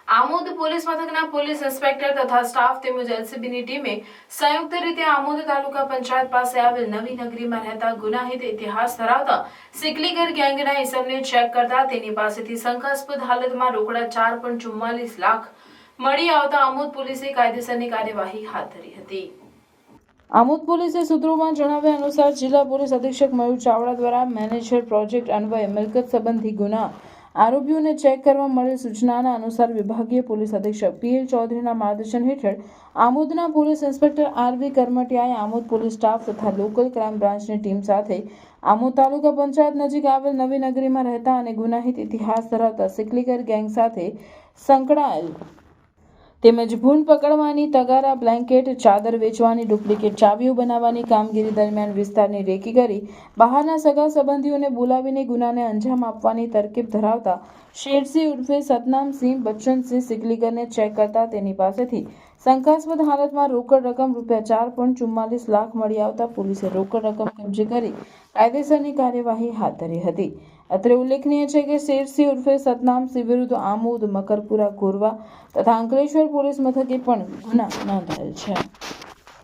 Amod police મથકના police inspector તથા staff તેમજ એલસીબીની ટીમે સંયુક્ત રીતે આમોદ તાલુકા પંચાયત પાસે આવેલ નવી નગરીમાં રહેતા ગુનાહિત ઇતિહાસ ધરાવતા સિકલીગર ગેંગના ઇસમને ચેક કરતા તેની પાસેથી શંકાસ્પદ હાલતમાં રોકડા 4.44 લાખ મળી આવતા આમોદ પોલીસે કાયદેસરની કાર્યવાહી હાથ ધરી હતી। આમોદ પોલીસે સૂત્રોમાં જણાવ્યા અનુસાર જિલ્લા પોલીસ અધિક્ષક મયુર ચાવડા દ્વારા મેનેજર પ્રોજેક્ટ અન્વયે મિલકત સંબંધી ગુના આરોપીઓને ચેક કરવા મળેલ સૂચનાના અનુસાર વિભાગીય પોલીસ અધિક્ષક પીએલ ચૌધરીના માર્ગદર્શન હેઠળ આમોદના પોલીસ ઇન્સ્પેક્ટર આરવી કરમટિયાએ આમોદ પોલીસ સ્ટાફ તથા લોકલ ક્રાઇમ બ્રાન્ચની ટીમ સાથે આમોદ તાલુકા પંચાયત નજીક આવેલ નવી નગરીમાં રહેતા અને ગુનાહિત ઇતિહાસ ધરાવતા સિકલીગર ગેંગ સાથે સંકળાયેલ તેમજ ભૂંડ પકડવાની, તગારા, બ્લેન્કેટ, ચાદર વેચવાની, ડુપ્લિકેટ ચાવીઓ બનાવવાની કામગીરી દરમિયાન વિસ્તારની રેકી કરી બહારના સગા સંબંધીઓને બોલાવીને ગુનાને અંજામ આપવાની તરકીબ ધરાવતા શેરસિંહ ઉર્ફે સતનામસિંહ બચ્ચનસિંહ સિકલીગરને ચેક કરતા તેની પાસેથી શંકાસ્પદ હાલતમાં રોકડ રકમ ₹4.44 લાખ મળી આવતા પોલીસે રોકડ રકમ કબજે કરી કાયદેસરની કાર્યવાહી હાથ ધરી હતી। અત્રે ઉલ્લેખનીય છે કે શેરસિંહ ઉર્ફે સતનામસિંહ વિરુદ્ધ આમોદ, મકરપુરા, ગોરવા તથા અંકલેશ્વર પોલીસ મથકે પણ ગુના નોંધાયેલ છે।